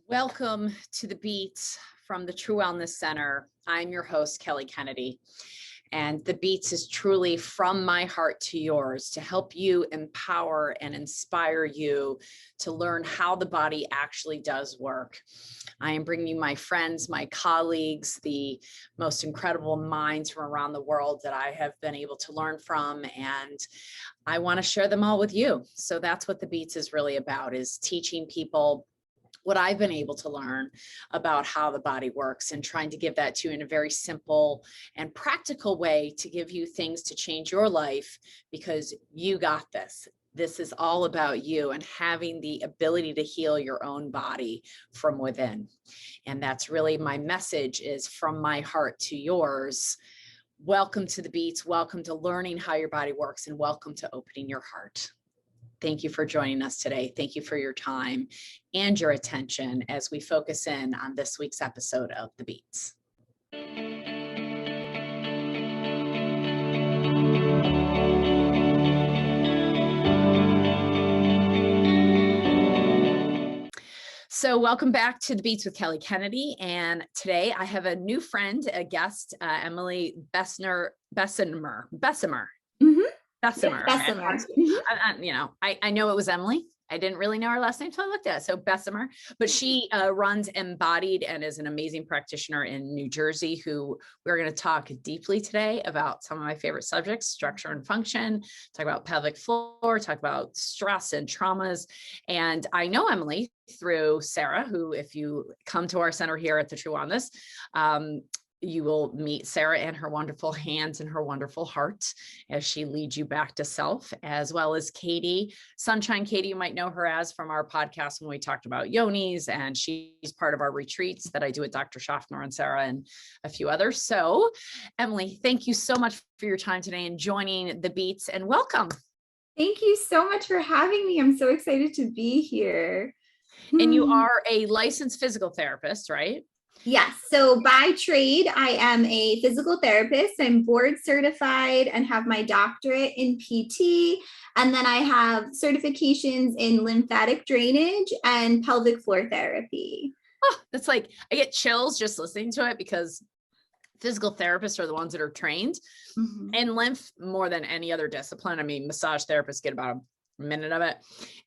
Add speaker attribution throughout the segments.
Speaker 1: Welcome to the Beats from the True Wellness Center. I'm your host, Kelly Kennedy, and the Beats is truly from my heart to yours to help you empower and inspire you to learn how the body actually does work. I am bringing you my friends, my colleagues, the most incredible minds from around the world that I have been able to learn from, and I want to share them all with you. So that's what the Beats is really about, is teaching people what I've been able to learn about how the body works and trying to give that to you in a very simple and practical way to give you things to change your life, because you got this. This is all about you and having the ability to heal your own body from within. And that's really my message, is from my heart to yours. Welcome to the Beats. Welcome to learning how your body works, and welcome to opening your heart. Thank you for joining us today. Thank you for your time and your attention as we focus in on this week's episode of The Beats. So welcome back to The Beats with Kelly Kennedy. And today I have a new friend, a guest, Emily Bessemer. Bessemer. I know it was Emily. I didn't really know her last name, so I looked at it. So Bessemer, but she runs EmBodied and is an amazing practitioner in New Jersey, who we're going to talk deeply today about some of my favorite subjects: structure and function, talk about pelvic floor, talk about stress and traumas. And I know Emily through Sarah, who, if you come to our center here at the True Wellness, you will meet Sarah and her wonderful hands and her wonderful heart as she leads you back to self, as well as Katie, Sunshine Katie. You might know her as from our podcast when we talked about yonis, and she's part of our retreats that I do with Dr. Schaffner and Sarah and a few others. So Emily, thank you so much for your time today and joining the Beats, and welcome.
Speaker 2: Thank you so much for having me. I'm so excited to be here.
Speaker 1: And you are a licensed physical therapist, right?
Speaker 2: Yes. So by trade, I am a physical therapist. I'm board certified and have my doctorate in PT. And then I have certifications in lymphatic drainage and pelvic floor therapy.
Speaker 1: Oh, that's like, I get chills just listening to it, because physical therapists are the ones that are trained in lymph more than any other discipline. I mean, massage therapists get about a minute of it,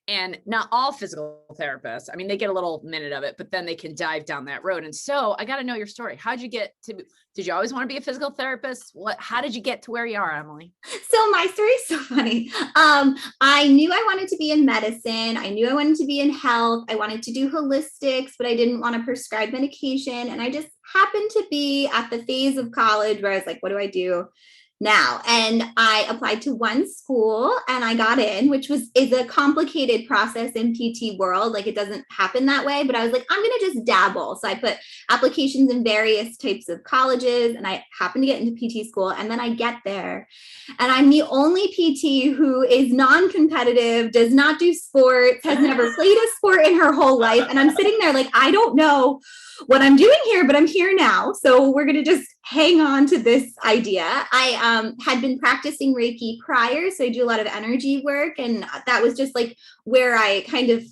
Speaker 1: and not all physical therapists. I mean, they get a little minute of it, but then they can dive down that road. And so I got to know your story. How'd you get to, did you always want to be a physical therapist? How did you get to where you are, Emily?
Speaker 2: So my story is so funny. I knew I wanted to be in medicine. I knew I wanted to be in health. I wanted to do holistics, but I didn't want to prescribe medication. And I just happened to be at the phase of college where I was like, what do I do now? And I applied to one school and I got in, which is a complicated process in PT world. Like, it doesn't happen that way, but I was like, I'm going to just dabble. So I put applications in various types of colleges, and I happened to get into PT school. And then I get there and I'm the only PT who is non-competitive, does not do sports, has never played a sport in her whole life. And I'm sitting there like, I don't know what I'm doing here, but I'm here now. So we're going to just hang on to this idea. I had been practicing Reiki prior, so I do a lot of energy work, and that was just like where I kind of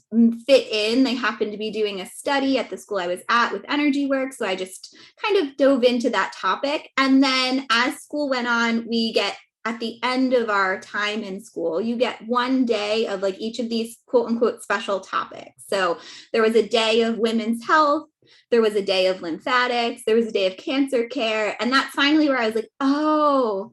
Speaker 2: fit in. They happened to be doing a study at the school I was at with energy work, so I just kind of dove into that topic. And then as school went on, we get, at the end of our time in school, you get one day of like each of these quote unquote special topics. So there was a day of women's health, there was a day of lymphatics, there was a day of cancer care. And that's finally where I was like, oh,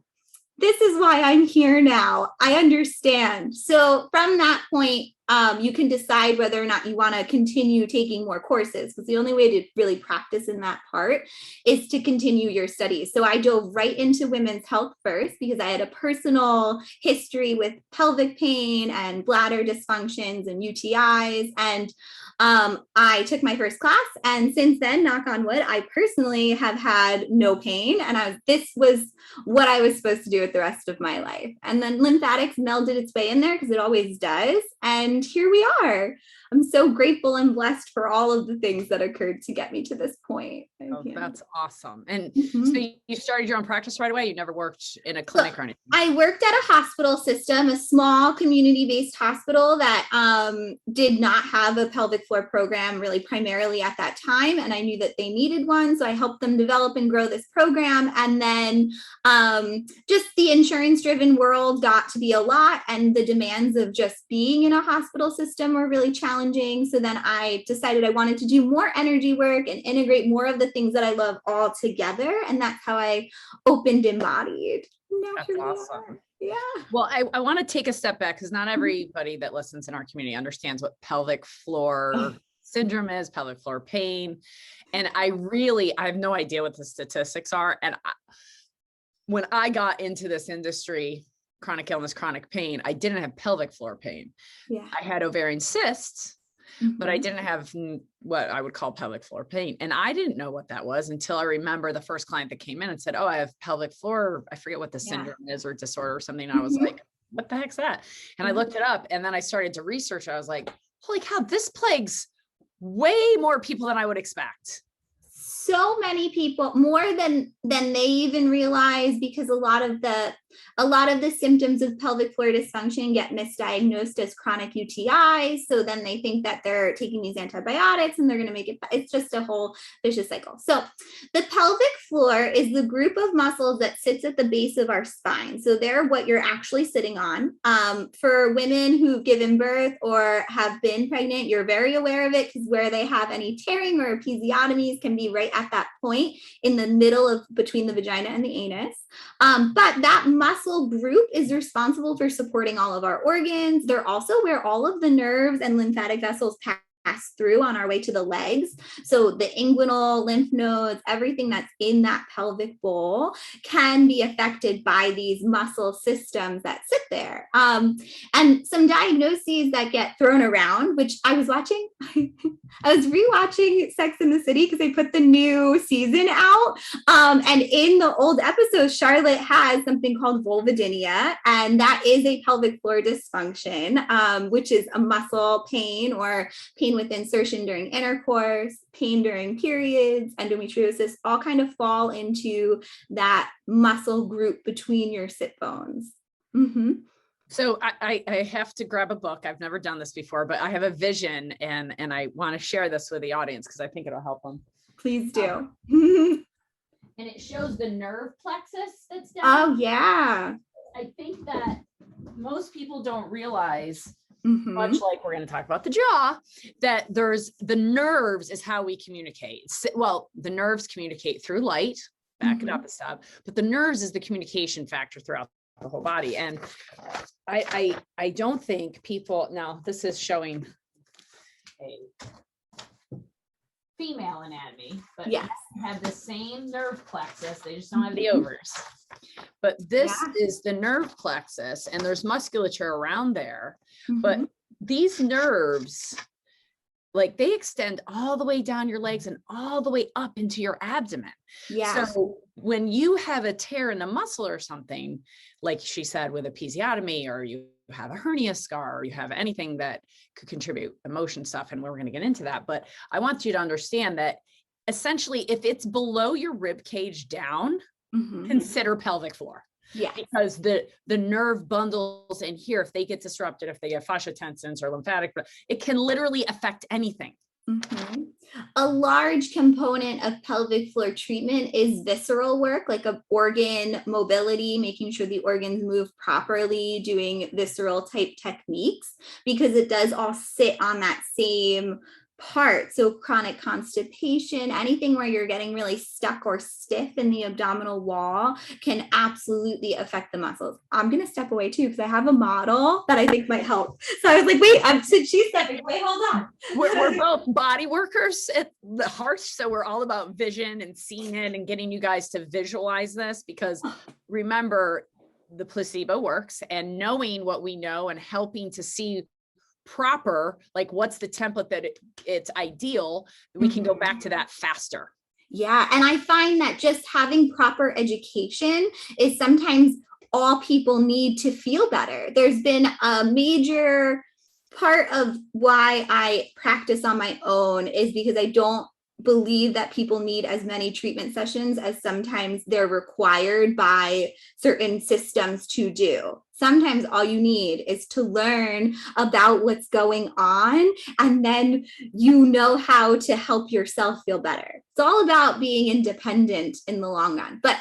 Speaker 2: this is why I'm here now. I understand. So from that point, you can decide whether or not you want to continue taking more courses, because the only way to really practice in that part is to continue your studies. So I dove right into women's health first, because I had a personal history with pelvic pain and bladder dysfunctions and UTIs. And I took my first class, and since then, knock on wood, I personally have had no pain. And this was what I was supposed to do with the rest of my life. And then lymphatics melded its way in there, because it always does. And here we are. I'm so grateful and blessed for all of the things that occurred to get me to this point.
Speaker 1: Oh,
Speaker 2: Yeah.
Speaker 1: that's awesome. And
Speaker 2: Mhm.
Speaker 1: so you started your own practice right away? You never worked in a clinic or anything?
Speaker 2: I worked at a hospital system, a small community-based hospital that did not have a pelvic floor program really primarily at that time. And I knew that they needed one. So I helped them develop and grow this program. And then just the insurance-driven world got to be a lot. And the demands of just being in a hospital system were really challenging. So then I decided I wanted to do more energy work and integrate more of the things that I love all together. And that's how I opened EmBodied.
Speaker 1: That's awesome.
Speaker 2: Yeah.
Speaker 1: Well, I want to take a step back because not everybody that listens in our community understands what pelvic floor syndrome is, pelvic floor pain. And I have no idea what the statistics are. And when I got into this industry, chronic illness, chronic pain, I didn't have pelvic floor pain.
Speaker 2: Yeah.
Speaker 1: I had ovarian cysts, but I didn't have what I would call pelvic floor pain. And I didn't know what that was until I remember the first client that came in and said, oh, I have pelvic floor. I forget what the syndrome is or disorder or something. And I was like, what the heck's that? And I looked it up and then I started to research. I was like, holy cow, this plagues way more people than I would expect.
Speaker 2: So many people, more than they even realize, because a lot of the symptoms of pelvic floor dysfunction get misdiagnosed as chronic UTIs. So then they think that they're taking these antibiotics and they're going to make it's just a whole vicious cycle. So the pelvic floor is the group of muscles that sits at the base of our spine. So they're what you're actually sitting on. For women who've given birth or have been pregnant, you're very aware of it because where they have any tearing or episiotomies can be right at that point in the middle of between the vagina and the anus. But that muscle group is responsible for supporting all of our organs. They're also where all of the nerves and lymphatic vessels pass through on our way to the legs. So the inguinal lymph nodes, everything that's in that pelvic bowl can be affected by these muscle systems that sit there. And some diagnoses that get thrown around, which I was watching, I was rewatching Sex and the City because they put the new season out. And in the old episodes, Charlotte has something called vulvodynia, and that is a pelvic floor dysfunction, which is a muscle pain or pain with insertion during intercourse, pain during periods, endometriosis, all kind of fall into that muscle group between your sit bones. Mm-hmm.
Speaker 1: So I have to grab a book. I've never done this before, but I have a vision and I want to share this with the audience because I think it'll help them.
Speaker 2: Please do.
Speaker 1: And it shows the nerve plexus that's down.
Speaker 2: Oh, yeah.
Speaker 1: I think that most people don't realize, much like we're going to talk about the jaw, that there's the nerves is how we communicate. Well, the nerves communicate through light, back it up a step, but the nerves is the communication factor throughout the whole body. And I don't think people, now this is showing a female anatomy, but yes, have the same nerve plexus. They just don't have the ovaries. But this is the nerve plexus, and there's musculature around there. But these nerves, like they extend all the way down your legs and all the way up into your abdomen. Yeah. So when you have a tear in a muscle or something, like she said, with episiotomy, or you have a hernia scar, or you have anything that could contribute emotion stuff, and we're going to get into that. But I want you to understand that essentially, if it's below your rib cage down, consider pelvic floor. Yeah, because the nerve bundles in here, if they get disrupted, if they get fascia tensins or lymphatic, it can literally affect anything.
Speaker 2: A large component of pelvic floor treatment is visceral work, like a organ mobility, making sure the organs move properly, doing visceral type techniques, because it does all sit on that same part. So chronic constipation, anything where you're getting really stuck or stiff in the abdominal wall can absolutely affect the muscles. I'm going to step away too, because I have a model that I think might help. So I was like, wait, since she's stepping away, hold on.
Speaker 1: We're both body workers at the heart. So we're all about vision and seeing it and getting you guys to visualize this, because remember, the placebo works, and knowing what we know and helping to see proper, like what's the template that it's ideal, we can go back to that faster.
Speaker 2: Yeah. And I find that just having proper education is sometimes all people need to feel better. There's been a major part of why I practice on my own is because I don't believe that people need as many treatment sessions as sometimes they're required by certain systems to do. Sometimes all you need is to learn about what's going on, and then you know how to help yourself feel better. It's all about being independent in the long run. But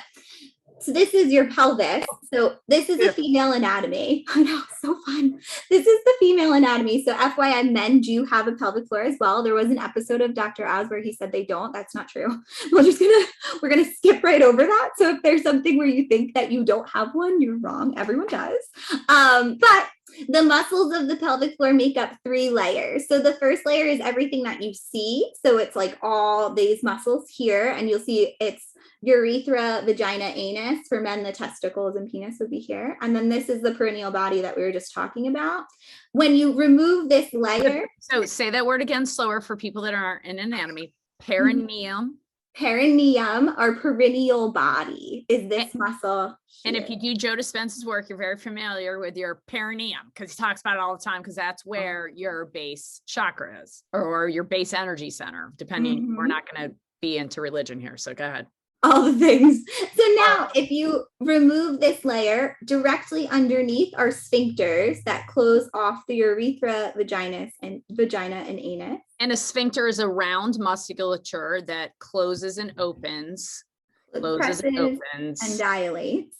Speaker 2: so this is your pelvis. So this is a female anatomy. I know, so fun. This is the female anatomy. So FYI, men do have a pelvic floor as well. There was an episode of Dr. Oz where he said they don't. That's not true. We're gonna skip right over that. So if there's something where you think that you don't have one, you're wrong. Everyone does. But the muscles of the pelvic floor make up 3 layers. So the first layer is everything that you see. So it's like all these muscles here, and you'll see it's urethra, vagina, anus. For men, the testicles and penis would be here. And then this is the perineal body that we were just talking about. When you remove this layer.
Speaker 1: So say that word again slower for people that aren't in anatomy. Perineum.
Speaker 2: Perineum, or perineal body, is this muscle here.
Speaker 1: And if you do Joe Dispenza's work, you're very familiar with your perineum, because he talks about it all the time, because that's where your base chakra is, or your base energy center, depending. We're not going to be into religion here, so go ahead.
Speaker 2: All the things. So now if you remove this layer, directly underneath are sphincters that close off the urethra, vagina and anus.
Speaker 1: And a sphincter is a round musculature that closes and opens, and
Speaker 2: dilates.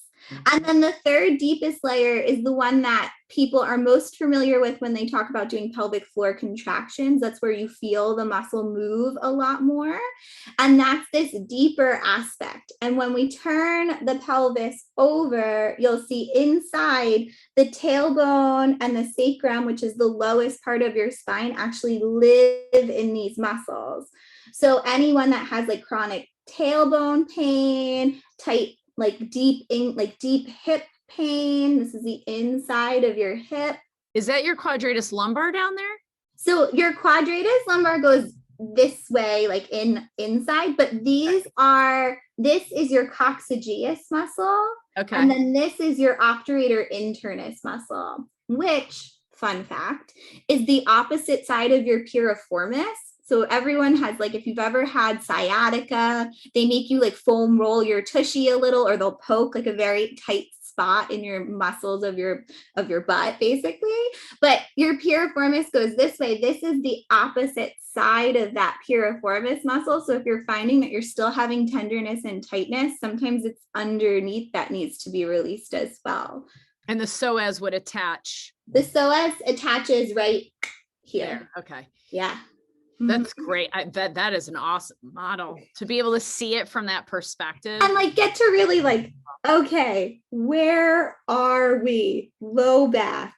Speaker 2: And then the third deepest layer is the one that people are most familiar with when they talk about doing pelvic floor contractions. That's where you feel the muscle move a lot more. And that's this deeper aspect. And when we turn the pelvis over, you'll see inside the tailbone and the sacrum, which is the lowest part of your spine, actually live in these muscles. So anyone that has like chronic tailbone pain, deep hip pain. This is the inside of your hip.
Speaker 1: Is that your quadratus lumbar down there?
Speaker 2: So your quadratus lumbar goes this way, like inside, but this is your coccygeus muscle.
Speaker 1: Okay.
Speaker 2: And then this is your obturator internus muscle, which, fun fact, is the opposite side of your piriformis. So everyone has, like, if you've ever had sciatica, they make you like foam roll your tushy a little, or they'll poke like a very tight spot in your muscles of your butt, basically. But your piriformis goes this way. This is the opposite side of that piriformis muscle. So if you're finding that you're still having tenderness and tightness, sometimes it's underneath that needs to be released as well.
Speaker 1: And the psoas would attach.
Speaker 2: The psoas attaches right here.
Speaker 1: There. Okay.
Speaker 2: Yeah.
Speaker 1: That's great. That is an awesome model to be able to see it from that perspective.
Speaker 2: And like get to really like, okay, where are we? Low back.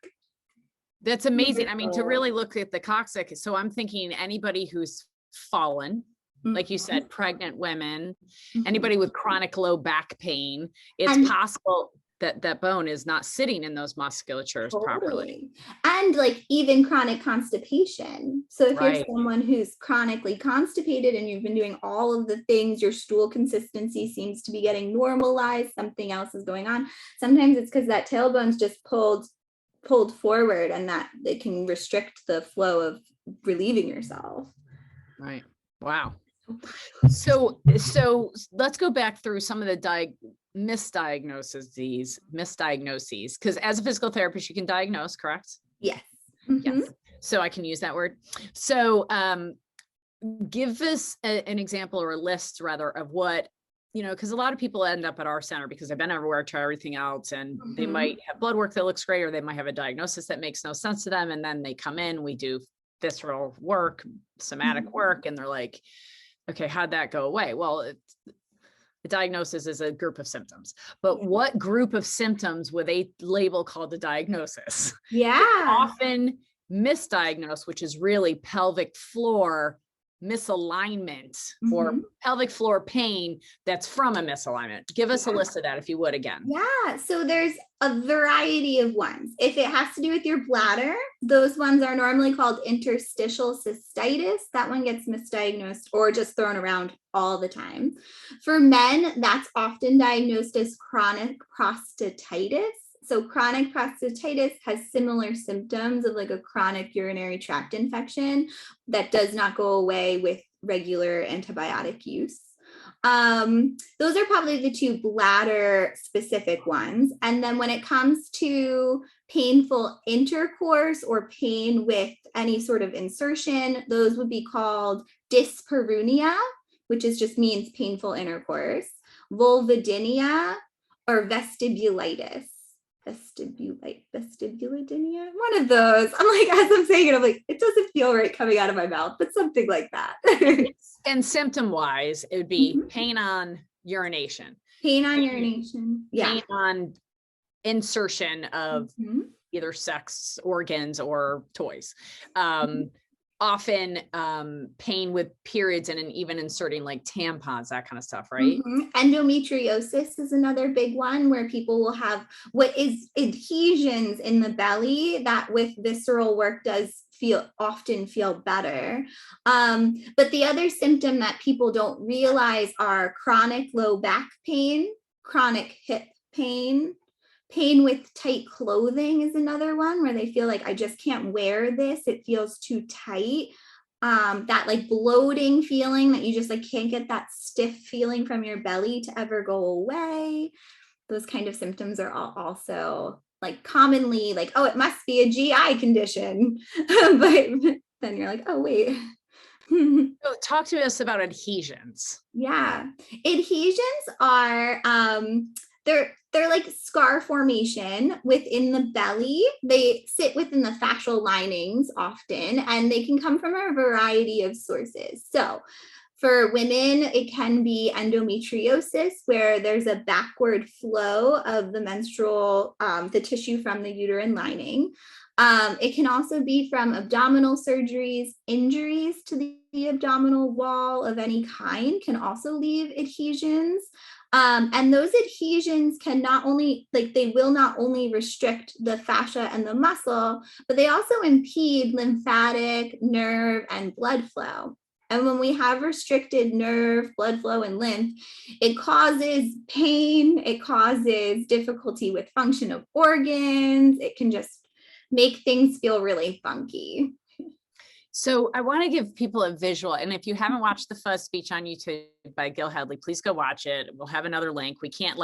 Speaker 1: That's amazing. I mean, to really look at the coccyx. So I'm thinking anybody who's fallen, like you said, pregnant women, anybody with chronic low back pain, it's possible that bone is not sitting in those musculatures properly.
Speaker 2: And like even chronic constipation. So if you're someone who's chronically constipated and you've been doing all of the things, your stool consistency seems to be getting normalized, something else is going on. Sometimes it's because that tailbone's just pulled forward, and that it can restrict the flow of relieving yourself.
Speaker 1: Right. Wow. So let's go back through some of the misdiagnoses, because as a physical therapist, you can diagnose, correct?
Speaker 2: Yes.
Speaker 1: Yes. So I can use that word. So give us an example, or a list rather, of what, because a lot of people end up at our center because they've been everywhere, try everything else, and they might have blood work that looks great, or they might have a diagnosis that makes no sense to them. And then they come in, we do visceral work, somatic work, and they're like, okay, how'd that go away? Well, the diagnosis is a group of symptoms, but what group of symptoms would they label called the diagnosis?
Speaker 2: Yeah.
Speaker 1: It's often misdiagnosed, which is really pelvic floor misalignment or pelvic floor pain that's from a misalignment. Give us a list of that, if you would, again.
Speaker 2: Yeah. So there's a variety of ones. If it has to do with your bladder, those ones are normally called interstitial cystitis. That one gets misdiagnosed or just thrown around all the time. For men, that's often diagnosed as chronic prostatitis. So chronic prostatitis has similar symptoms of like a chronic urinary tract infection that does not go away with regular antibiotic use. Those are probably the two bladder specific ones. And then when it comes to painful intercourse or pain with any sort of insertion, those would be called dyspareunia, which just means painful intercourse, vulvodynia, or vestibulitis. Vestibulidynia, one of those. I'm like, as I'm saying it, I'm like, it doesn't feel right coming out of my mouth, but something like that.
Speaker 1: And symptom wise, it would be pain on urination.
Speaker 2: Pain on urination. Yeah.
Speaker 1: Pain on insertion of either sex organs or toys. Often pain with periods and even inserting like tampons, that kind of stuff, right?
Speaker 2: Endometriosis is another big one where people will have what is adhesions in the belly that with visceral work does often feel better. But the other symptom that people don't realize are chronic low back pain, chronic hip pain. Pain with tight clothing is another one where they feel like, I just can't wear this. It feels too tight. That like bloating feeling that you just like can't get that stiff feeling from your belly to ever go away. Those kind of symptoms are also like commonly like, oh, it must be a GI condition. But then you're like, oh, wait.
Speaker 1: So talk to us about adhesions.
Speaker 2: Yeah. Adhesions are, they're like scar formation within the belly. They sit within the fascial linings often, and they can come from a variety of sources. So for women, it can be endometriosis, where there's a backward flow of the menstrual, the tissue from the uterine lining. It can also be from abdominal surgeries, injuries to the abdominal wall of any kind can also leave adhesions. And those adhesions can not only, like they will not only restrict the fascia and the muscle, but they also impede lymphatic, nerve, and blood flow. And when we have restricted nerve, blood flow, and lymph, it causes pain, it causes difficulty with function of organs, it can just make things feel really funky.
Speaker 1: So I want to give people a visual. And if you haven't watched the Fuzz speech on YouTube by Gil Headley, please go watch it. We'll have another link. We can't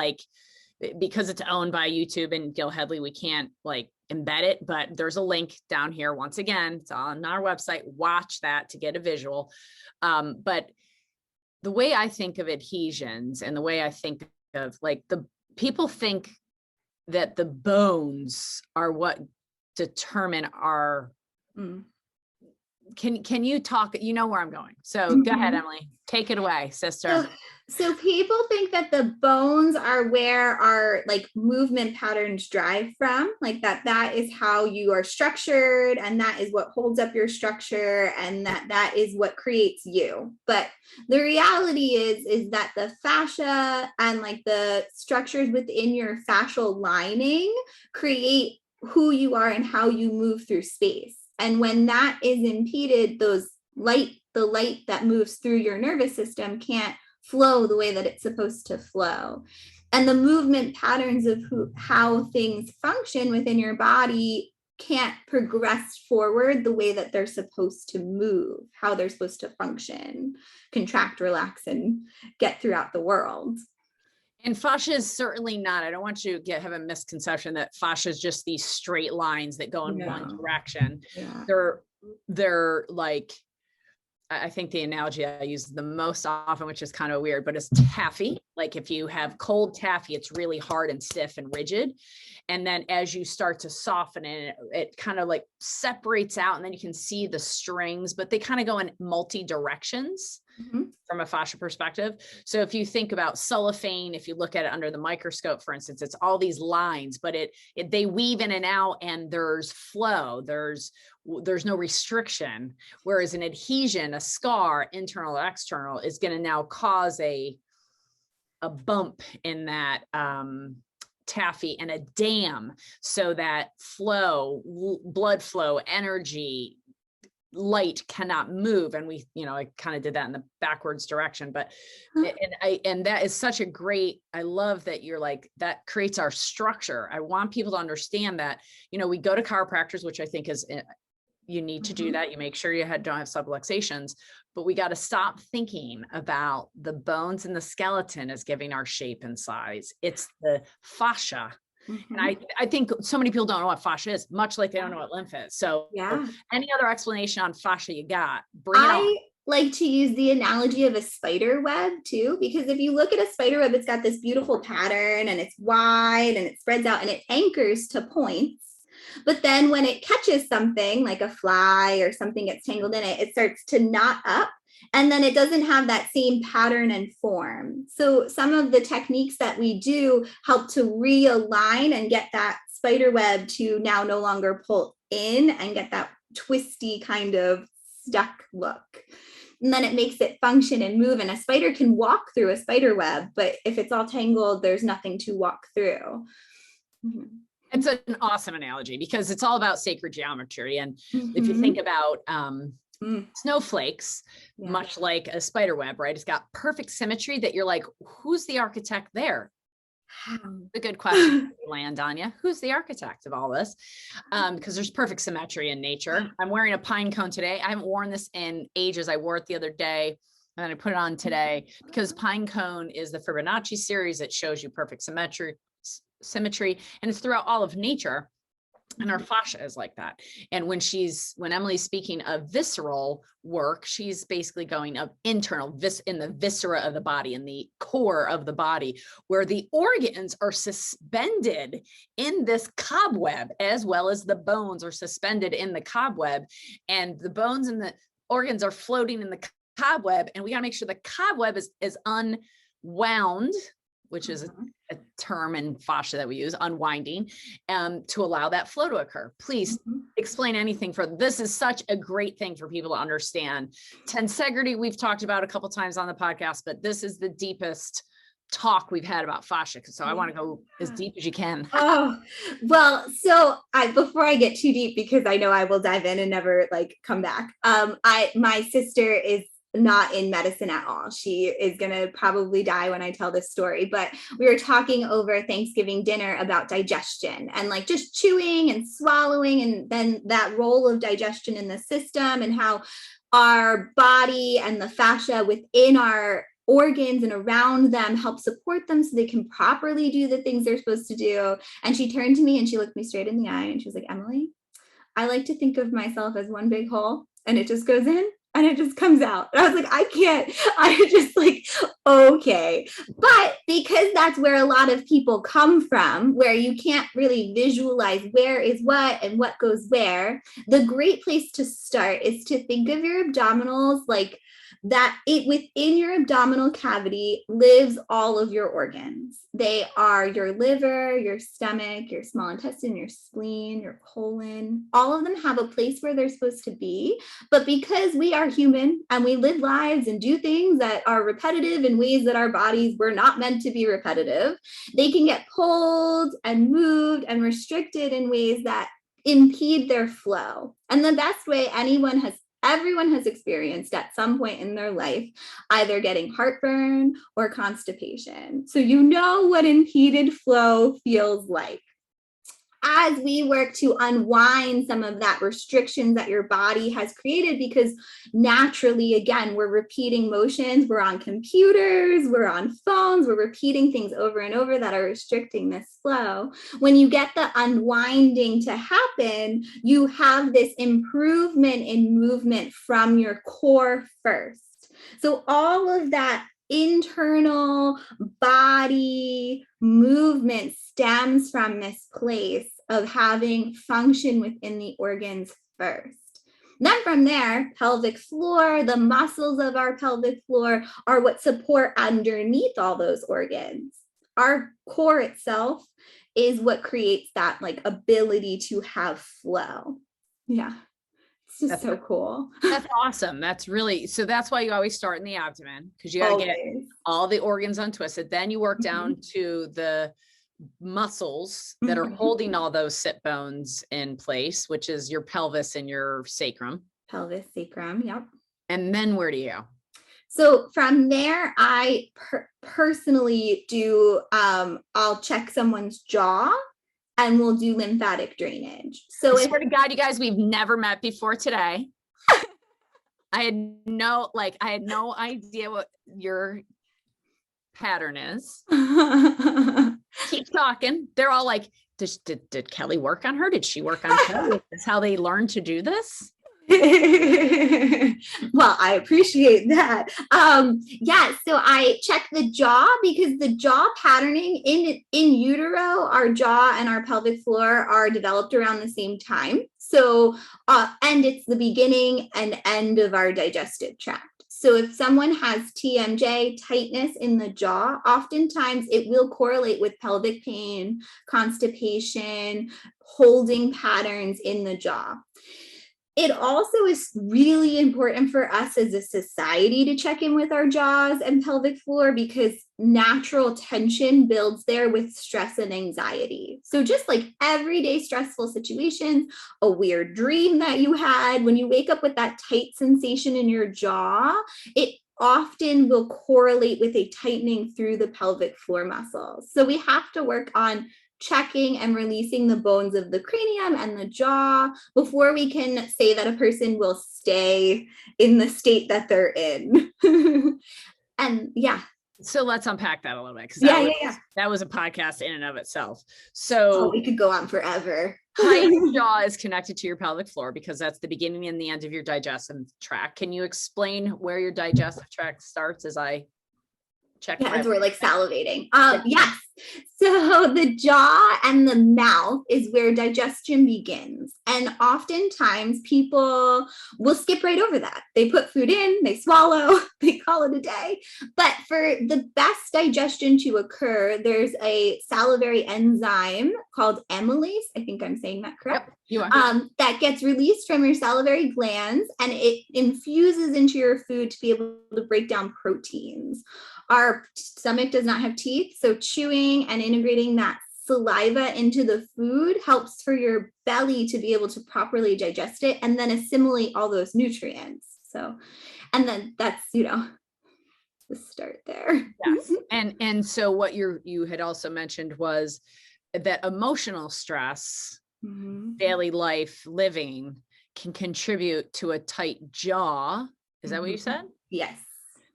Speaker 1: because it's owned by YouTube and Gil Headley, we can't embed it, but there's a link down here. Once again, it's on our website. Watch that to get a visual. But the way I think of adhesions and the way I think of the people think that the bones are what determine our, can you talk, you know where I'm going. So go ahead, Emily, take it away, sister.
Speaker 2: So people think that the bones are where our movement patterns drive from, that is how you are structured, and that is what holds up your structure, and that is what creates you. But the reality is that the fascia and the structures within your fascial lining create who you are and how you move through space. And when that is impeded, the light that moves through your nervous system can't flow the way that it's supposed to flow. And the movement patterns of how things function within your body can't progress forward the way that they're supposed to move, how they're supposed to function, contract, relax, and get throughout the world.
Speaker 1: And fascia is certainly not, I don't want you to have a misconception that fascia is just these straight lines that go in one direction. Yeah. They're I think the analogy I use the most often, which is kind of weird, but it's taffy. If you have cold taffy, it's really hard and stiff and rigid. And then as you start to soften it, it kind of separates out, and then you can see the strings, but they kind of go in multi directions. From a fascia perspective. So if you think about cellophane, if you look at it under the microscope, for instance, it's all these lines, but they weave in and out, and there's flow, there's no restriction. Whereas an adhesion, a scar, internal or external, is going to now cause a bump in that taffy and a dam, so that flow, blood flow, energy, light cannot move. And we, I kind of did that in the backwards direction, but, and that is such a great, I love that you're that creates our structure. I want people to understand that, we go to chiropractors, which I think is you need to do that. You make sure you don't have subluxations, but we got to stop thinking about the bones and the skeleton as giving our shape and size. It's the fascia. And I think so many people don't know what fascia is, much like they don't know what lymph is. So any other explanation on fascia you got, bring it on.
Speaker 2: Like to use the analogy of a spider web too, because if you look at a spider web, it's got this beautiful pattern and it's wide and it spreads out and it anchors to points. But then when it catches something like a fly or something gets tangled in it, it starts to knot up. And then it doesn't have that same pattern and form. So some of the techniques that we do help to realign and get that spider web to now no longer pull in and get that twisty kind of stuck look. And then it makes it function and move. And a spider can walk through a spider web, but if it's all tangled, there's nothing to walk through.
Speaker 1: It's an awesome analogy because it's all about sacred geometry. And if you think about snowflakes, much like a spider web, right? It's got perfect symmetry that you're like, who's the architect there? A good question to land on you. Who's the architect of all this? Because there's perfect symmetry in nature. I'm wearing a pine cone today. I haven't worn this in ages. I wore it the other day and then I put it on today because pine cone is the Fibonacci series. It shows you perfect symmetry, and it's throughout all of nature. And our fascia is like that. And when Emily's speaking of visceral work, she's basically going of internal, in the viscera of the body, in the core of the body, where the organs are suspended in this cobweb, as well as the bones are suspended in the cobweb. And the bones and the organs are floating in the cobweb. And we got to make sure the cobweb is unwound, which is a term in fascia that we use, unwinding, to allow that flow to occur. Please explain anything this is such a great thing for people to understand. Tensegrity, we've talked about a couple times on the podcast, but this is the deepest talk we've had about fascia. So I want to go as deep as you can.
Speaker 2: Well, so before I get too deep, because I know I will dive in and never come back. My sister is not in medicine at all. She is going to probably die when I tell this story, but we were talking over Thanksgiving dinner about digestion and just chewing and swallowing, and then that role of digestion in the system and how our body and the fascia within our organs and around them help support them so they can properly do the things they're supposed to do. And she turned to me and she looked me straight in the eye and she was like, Emily, I like to think of myself as one big hole and it just goes in and it just comes out. And I was like, I can't. I just okay. But because that's where a lot of people come from, where you can't really visualize where is what and what goes where, the great place to start is to think of your abdominals that within your abdominal cavity lives all of your organs. They are your liver, your stomach, your small intestine, your spleen, your colon. All of them have a place where they're supposed to be. But because we are human and we live lives and do things that are repetitive in ways that our bodies were not meant to be repetitive, they can get pulled and moved and restricted in ways that impede their flow. And the best way everyone has experienced at some point in their life, either getting heartburn or constipation. So you know what impeded flow feels like. As we work to unwind some of that restrictions that your body has created, because naturally, again, we're repeating motions, we're on computers, we're on phones, we're repeating things over and over that are restricting this flow. When you get the unwinding to happen, you have this improvement in movement from your core first. So all of that internal body movement stems from this place of having function within the organs first. Then from there, pelvic floor, the muscles of our pelvic floor are what support underneath all those organs. Our core itself is what creates that ability to have flow. Yeah. It's just so cool.
Speaker 1: That's awesome. That's why you always start in the abdomen, because you got to get all the organs untwisted. Then you work down to the muscles that are holding all those sit bones in place, which is your pelvis and your sacrum.
Speaker 2: Pelvis, sacrum. Yep.
Speaker 1: And then where do you go?
Speaker 2: So from there, I personally do, I'll check someone's jaw and we'll do lymphatic drainage.
Speaker 1: So I swear to God, you guys, we've never met before today. I had no idea what your pattern is. Keep talking. They're all like, did Kelly work on her? Did she work on Kelly? That's how they learn to do this.
Speaker 2: Well, I appreciate that. Yeah, so I check the jaw because the jaw patterning in utero, our jaw and our pelvic floor are developed around the same time. So, and it's the beginning and end of our digestive tract. So if someone has TMJ, tightness in the jaw, oftentimes it will correlate with pelvic pain, constipation, holding patterns in the jaw. It also is really important for us as a society to check in with our jaws and pelvic floor because natural tension builds there with stress and anxiety. So just like everyday stressful situations, a weird dream that you had, when you wake up with that tight sensation in your jaw, it often will correlate with a tightening through the pelvic floor muscles. So we have to work on checking and releasing the bones of the cranium and the jaw before we can say that a person will stay in the state that they're in. And yeah.
Speaker 1: So let's unpack that a little bit. That was a podcast in and of itself. So
Speaker 2: we could go on forever.
Speaker 1: Your jaw is connected to your pelvic floor because that's the beginning and the end of your digestive tract. Can you explain where your digestive tract starts as I check?
Speaker 2: Yeah, as we're like salivating. Yes. So the jaw and the mouth is where digestion begins. And oftentimes people will skip right over that. They put food in, they swallow, they call it a day. But for the best digestion to occur, there's a salivary enzyme called amylase. I think I'm saying that correct.
Speaker 1: Yep, you are.
Speaker 2: That gets released from your salivary glands and it infuses into your food to be able to break down proteins. Our stomach does not have teeth, so chewing and integrating that saliva into the food helps for your belly to be able to properly digest it and then assimilate all those nutrients. So, and then that's, the start there.
Speaker 1: Yes. And so what you had also mentioned was that emotional stress, daily life living can contribute to a tight jaw. Is that what you said?
Speaker 2: Yes.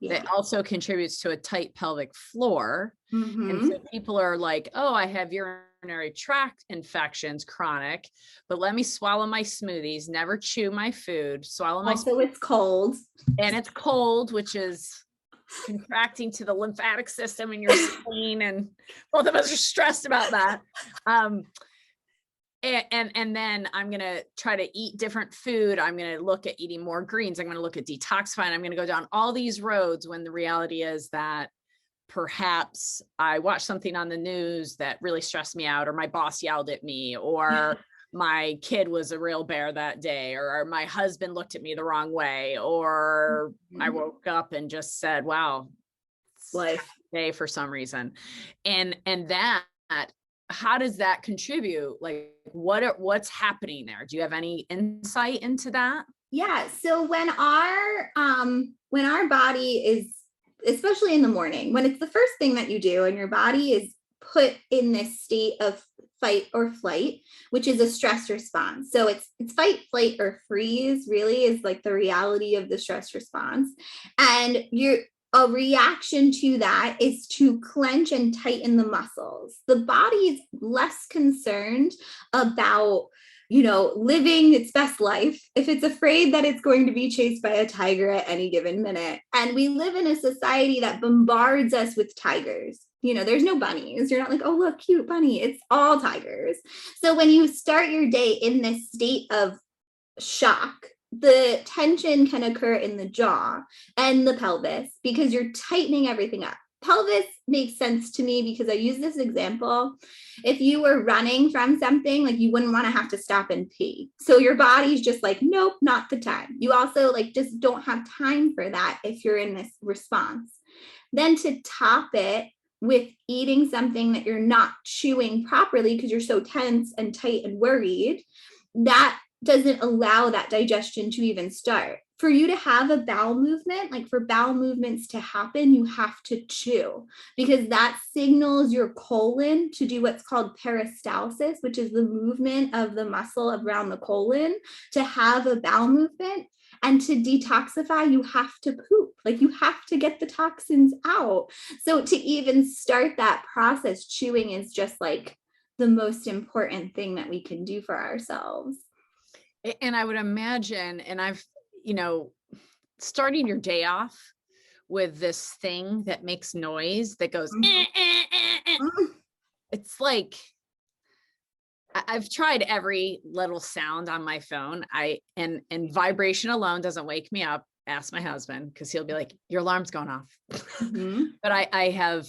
Speaker 2: Yeah.
Speaker 1: That also contributes to a tight pelvic floor. And so people are like, oh, I have urinary tract infections, chronic, but let me swallow my smoothies, never chew my food, swallow my
Speaker 2: Also, it's cold.
Speaker 1: And it's cold, which is contracting to the lymphatic system in your spleen. And both of us are stressed about that. And then I'm going to try to eat different food. I'm going to look at eating more greens. I'm going to look at detoxifying. I'm going to go down all these roads when the reality is that perhaps I watched something on the news that really stressed me out, or my boss yelled at me, or my kid was a real bear that day, or my husband looked at me the wrong way, or I woke up and just said, wow,
Speaker 2: it's life
Speaker 1: day for some reason. And that, how does that contribute? Like what's happening there? Do you have any insight into that?
Speaker 2: Yeah. So when our body is, especially in the morning, when it's the first thing that you do and your body is put in this state of fight or flight, which is a stress response. So it's fight, flight, or freeze really is like the reality of the stress response. And a reaction to that is to clench and tighten the muscles. The body is less concerned about, living its best life if it's afraid that it's going to be chased by a tiger at any given minute. And we live in a society that bombards us with tigers. There's no bunnies. You're not like, oh, look, cute bunny. It's all tigers. So when you start your day in this state of shock, the tension can occur in the jaw and the pelvis because you're tightening everything up. Pelvis makes sense to me because I use this example. If you were running from something, like you wouldn't want to have to stop and pee. So your body's just like, nope, not the time. You also just don't have time for that if you're in this response. Then to top it with eating something that you're not chewing properly because you're so tense and tight and worried, that doesn't allow that digestion to even start. for you to have a bowel movement, like for bowel movements to happen, you have to chew, because that signals your colon to do what's called peristalsis, which is the movement of the muscle around the colon to have a bowel movement. And to detoxify, you have to poop, like you have to get the toxins out. So to even start that process, chewing is just like the most important thing that we can do for ourselves.
Speaker 1: And I would imagine, and I've, starting your day off with this thing that makes noise that goes, it's like, I've tried every little sound on my phone. And vibration alone doesn't wake me up. Ask my husband, because he'll be like, your alarm's going off. But I have,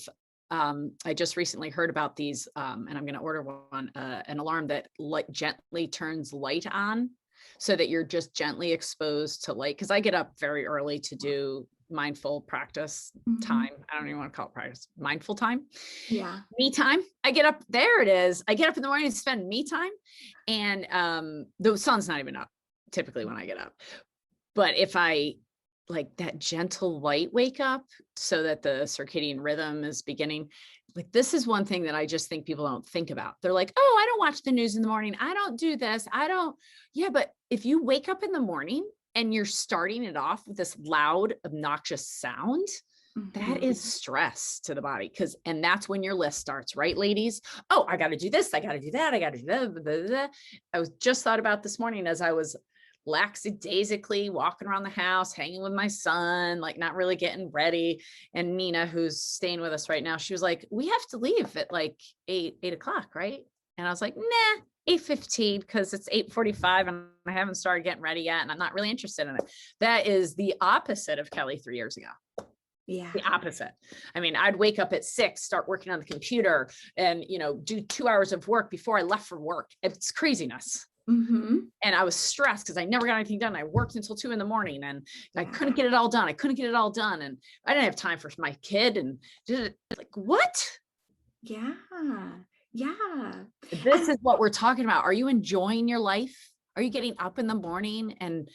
Speaker 1: I just recently heard about these, and I'm going to order one, an alarm that gently turns light on, so that you're just gently exposed to light. Cause I get up very early to do mindful practice time. I don't even want to call it practice, mindful time.
Speaker 2: Yeah.
Speaker 1: Me time. I get up, there it is. I get up in the morning to spend me time. And the sun's not even up typically when I get up. But if I like that gentle light wake up so that the circadian rhythm is beginning, like this is one thing that I just think people don't think about. They're like, oh, I don't watch the news in the morning. I don't do this. Yeah. But if you wake up in the morning and you're starting it off with this loud, obnoxious sound, that is stress to the body. And that's when your list starts, right, ladies? Oh, I got to do this. I got to do that. I got to do that. Blah, blah, blah. I was just thought about this morning as I was lackadaisically walking around the house, hanging with my son, like not really getting ready. And Nina, who's staying with us right now, she was like, we have to leave at like 8 o'clock, right? And I was like, nah, 8:15, because it's 8:45 and I haven't started getting ready yet. And I'm not really interested in it. That is the opposite of Kelly 3 years ago.
Speaker 2: Yeah.
Speaker 1: The opposite. I mean, I'd wake up at 6, start working on the computer and, do 2 hours of work before I left for work. It's craziness. And I was stressed because I never got anything done. I worked until 2 a.m. and I couldn't get it all done. And I didn't have time for my kid and like, what?
Speaker 2: Yeah. Yeah.
Speaker 1: This is what we're talking about. Are you enjoying your life? Are you getting up in the morning and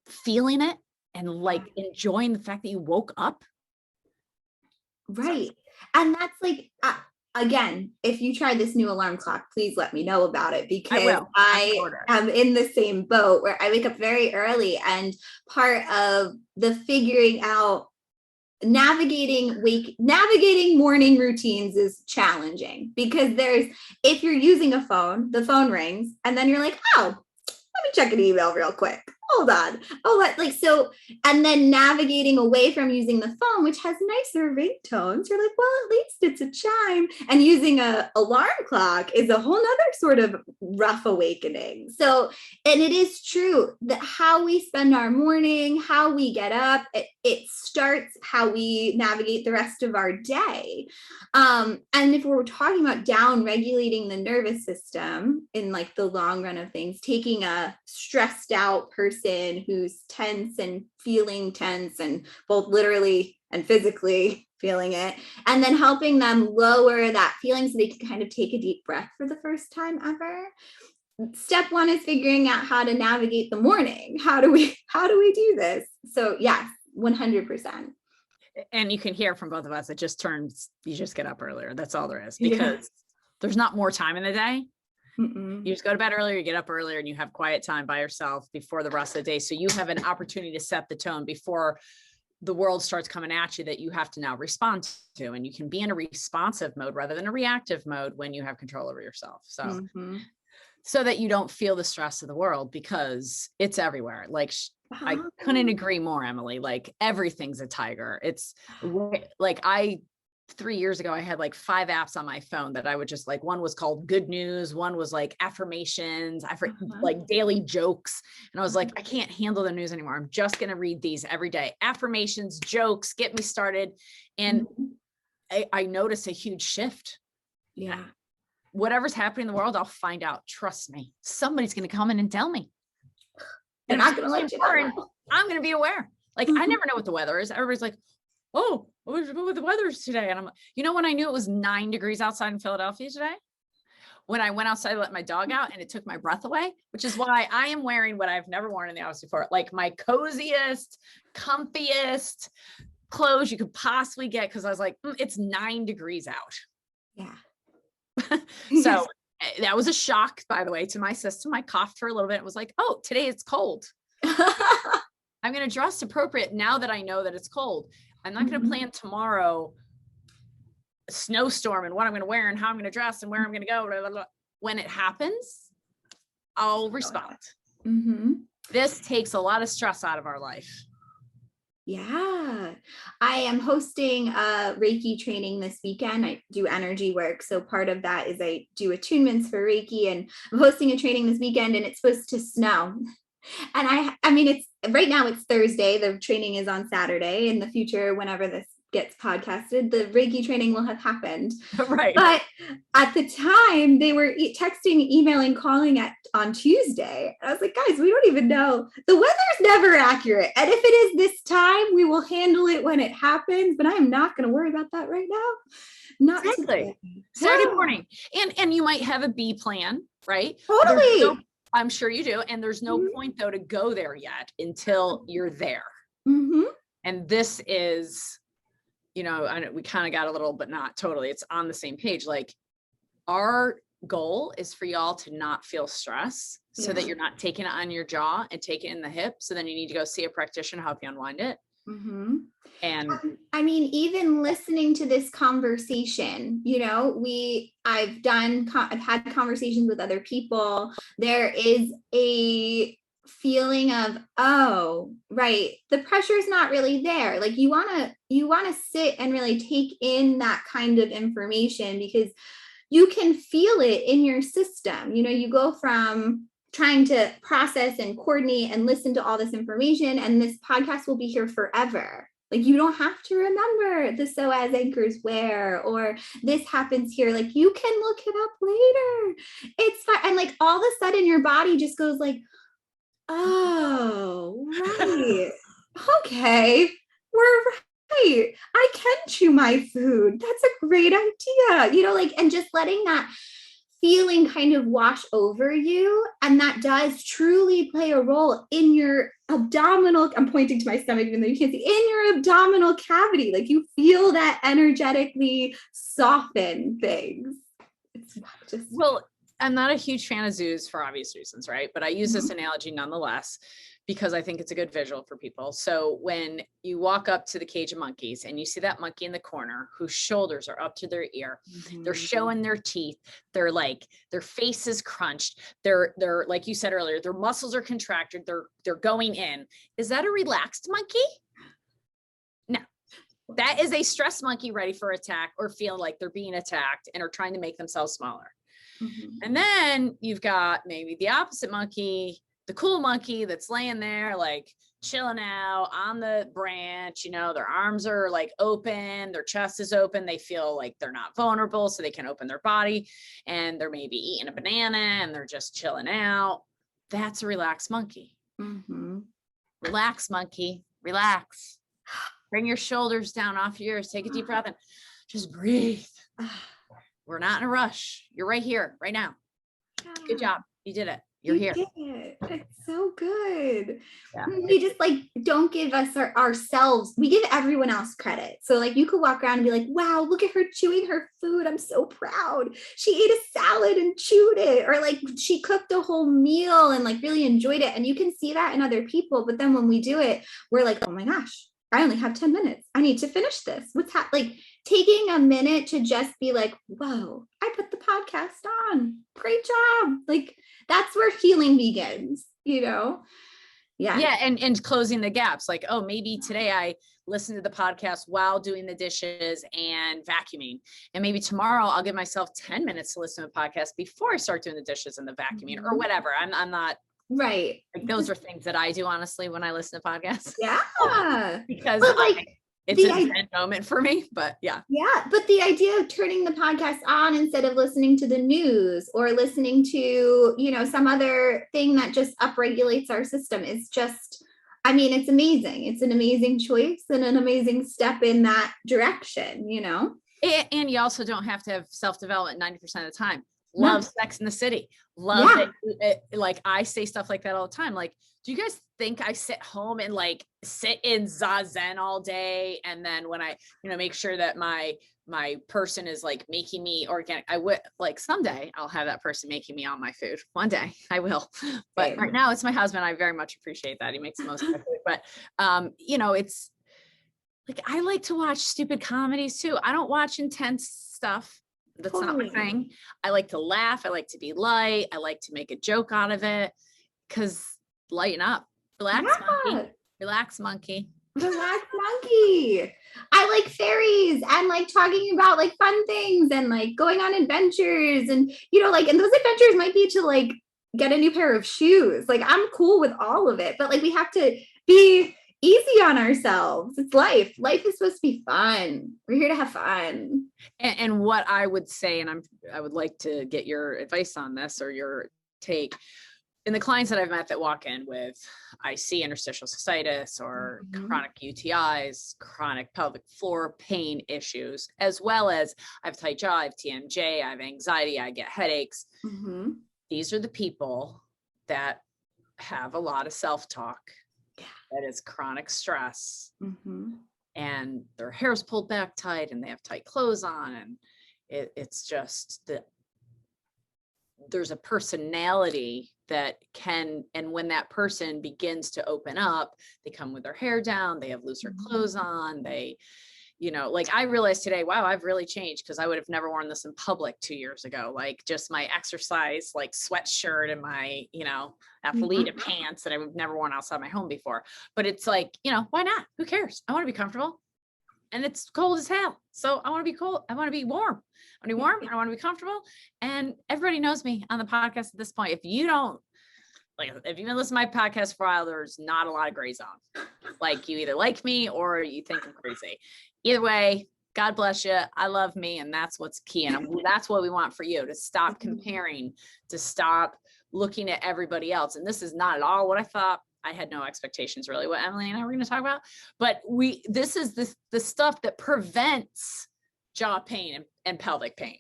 Speaker 1: feeling it and like enjoying the fact that you woke up?
Speaker 2: Right. And that's like, again, if you try this new alarm clock, please let me know about it, because I am in the same boat where I wake up very early, and part of the figuring out navigating morning routines is challenging, because if you're using a phone, the phone rings and then you're like, oh, let me check an email real quick. Hold on. And then navigating away from using the phone, which has nicer ringtones, you're like, well, at least it's a chime. And using a alarm clock is a whole nother sort of rough awakening. So, and it is true that how we spend our morning, how we get up, it starts how we navigate the rest of our day. And if we're talking about down regulating the nervous system in like the long run of things, taking a stressed out person who's tense and feeling tense and both literally and physically feeling it, and then helping them lower that feeling so they can kind of take a deep breath for the first time ever. Step one is figuring out how to navigate the morning. How do we do this? So yes, 100%.
Speaker 1: And you can hear from both of us, you just get up earlier. That's all there is, because there's not more time in the day. You just go to bed earlier, you get up earlier, and you have quiet time by yourself before the rest of the day. So you have an opportunity to set the tone before the world starts coming at you that you have to now respond to. And you can be in a responsive mode rather than a reactive mode when you have control over yourself. So, so that you don't feel the stress of the world, because it's everywhere. Like, I couldn't agree more, Emily. Like, everything's a tiger. It's like 3 years ago, I had like 5 apps on my phone that I would just like, one was called Good News. One was like affirmations, like daily jokes. And I was like, I can't handle the news anymore. I'm just going to read these every day. Affirmations, jokes, get me started. And I noticed a huge shift.
Speaker 2: Yeah.
Speaker 1: Whatever's happening in the world, I'll find out. Trust me. Somebody's going to come in and tell me.
Speaker 2: And I'm going
Speaker 1: to be aware. Like, I never know what the weather is. Everybody's like, oh, what the weather is today? And I'm like, when I knew it was 9 degrees outside in Philadelphia today? when I went outside to let my dog out and it took my breath away, which is why I am wearing what I've never worn in the office before, like my coziest, comfiest clothes you could possibly get. Cause I was like, it's 9 degrees out.
Speaker 2: Yeah.
Speaker 1: So that was a shock, by the way, to my system. I coughed for a little bit. It was like, oh, today it's cold. I'm going to dress appropriate now that I know that it's cold. I'm not going to plan tomorrow a snowstorm and what I'm going to wear and how I'm going to dress and where I'm going to go. Blah, blah, blah. When it happens, I'll respond. This takes a lot of stress out of our life.
Speaker 2: Yeah, I am hosting a Reiki training this weekend. I do energy work. So part of that is I do attunements for Reiki, and I'm hosting a training this weekend and it's supposed to snow. And I mean, it's right now it's Thursday. The training is on Saturday. In the future, whenever this gets podcasted, the Reiki training will have happened.
Speaker 1: Right.
Speaker 2: But at the time they were texting, emailing, calling on Tuesday. I was like, guys, we don't even know. The weather's never accurate. And if it is this time, we will handle it when it happens. But I'm not going to worry about that right now. Not
Speaker 1: exactly. Saturday morning. And you might have a B plan, right?
Speaker 2: Totally.
Speaker 1: I'm sure you do. And there's no point though to go there yet until you're there. And this is, you know, we kind of got a little, but not totally. It's on the same page. Like our goal is for y'all to not feel stress so that you're not taking it on your jaw and take it in the hip. So then you need to go see a practitioner, help you unwind it. And
Speaker 2: I mean, even listening to this conversation, you know, I've had conversations with other people. There is a feeling of, oh, right, the pressure is not really there. Like you want to sit and really take in that kind of information because you can feel it in your system. You know, you go from trying to process and coordinate and listen to all this information, and this podcast will be here forever. Like you don't have to remember the psoas anchors where, or this happens here. Like you can look it up later. It's fine. And like all of a sudden your body just goes like, oh, right. Okay. We're right. I can chew my food. That's a great idea. You know, like, and just letting that feeling kind of wash over you. And that does truly play a role in your abdominal, I'm pointing to my stomach, even though you can't see, in your abdominal cavity. Like you feel that energetically soften things. It's not just.
Speaker 1: Well, I'm not a huge fan of zoos for obvious reasons, right? But I use this analogy nonetheless, because I think it's a good visual for people. So when you walk up to the cage of monkeys and you see that monkey in the corner whose shoulders are up to their ear, they're showing their teeth. They're like, their face is crunched. They're like you said earlier, their muscles are contracted. They're going in. Is that a relaxed monkey? No, that is a stressed monkey ready for attack or feel like they're being attacked and are trying to make themselves smaller. And then you've got maybe the opposite monkey, the cool monkey that's laying there, like chilling out on the branch, you know, their arms are like open, their chest is open. They feel like they're not vulnerable, so they can open their body, and they're maybe eating a banana and they're just chilling out. That's a relaxed monkey. Relax, monkey, relax. Bring your shoulders down off yours. Take a deep breath and just breathe. We're not in a rush. You're right here, right now. Good job. You did it. You're here.
Speaker 2: Did it. It's so good.
Speaker 1: Yeah.
Speaker 2: We just like don't give us ourselves. We give everyone else credit. So like you could walk around and be like, wow, look at her chewing her food. I'm so proud. She ate a salad and chewed it. Or like she cooked a whole meal and like really enjoyed it. And you can see that in other people. But then when we do it, we're like, oh my gosh, I only have 10 minutes. I need to finish this. What's like taking a minute to just be like, whoa, I put the podcast on. Great job. Like that's where healing begins, you know? Yeah.
Speaker 1: Yeah. And closing the gaps. Like, oh, maybe today I listened to the podcast while doing the dishes and vacuuming. And maybe tomorrow I'll give myself 10 minutes to listen to a podcast before I start doing the dishes and the vacuuming or whatever. I'm not.
Speaker 2: Right.
Speaker 1: Like those are things that I do, honestly, when I listen to podcasts.
Speaker 2: Yeah.
Speaker 1: Because
Speaker 2: like,
Speaker 1: it's a zen moment for me, but yeah.
Speaker 2: Yeah. But the idea of turning the podcast on instead of listening to the news or listening to, you know, some other thing that just upregulates our system is just, I mean, it's amazing. It's an amazing choice and an amazing step in that direction, you know?
Speaker 1: And you also don't have to have self-development 90% of the time. love Sex in the City, love it. Like I say stuff like that all the time. Like, do you guys think I sit home and like sit in Zazen all day? And then when I, make sure that my person is like making me organic, I would like someday I'll have that person making me all my food. One day I will, but right now it's my husband. I very much appreciate that. He makes the most of it. But, it's like, I like to watch stupid comedies too. I don't watch intense stuff. That's not my thing. I like to laugh. I like to be light. I like to make a joke out of it. Cause lighten up, relax, monkey, relax, monkey.
Speaker 2: Relax, monkey. I like fairies and like talking about like fun things and like going on adventures and, and those adventures might be to like get a new pair of shoes. Like I'm cool with all of it, but like we have to be easy on ourselves. It's life. Life is supposed to be fun. We're here to have fun.
Speaker 1: And what I would say, and I would like to get your advice on this or your take. In the clients that I've met that walk in with, I see interstitial cystitis or chronic UTIs, chronic pelvic floor pain issues, as well as I have tight jaw, I have TMJ, I have anxiety, I get headaches. These are the people that have a lot of self-talk. That is chronic stress. And their hair's pulled back tight and they have tight clothes on. And it's just that there's a personality that can, and when that person begins to open up, they come with their hair down, they have looser clothes on, they, like I realized today, wow, I've really changed because I would have never worn this in public 2 years ago. Like just my exercise, like sweatshirt and my, Athleta pants that I would never worn outside my home before. But it's like, why not? Who cares? I want to be comfortable. And it's cold as hell. So I want to be cold. I want to be warm. I want to be warm. I want to be comfortable. And everybody knows me on the podcast at this point. If you don't, like, if you've been listening to my podcast for a while, there's not a lot of gray zone. Like you either like me or you think I'm crazy. Either way, God bless you. I love me. And that's what's key. And that's what we want for you, to stop comparing, to stop looking at everybody else. And this is not at all what I thought. I had no expectations really what Emily and I were going to talk about, but this is the stuff that prevents jaw pain and pelvic pain.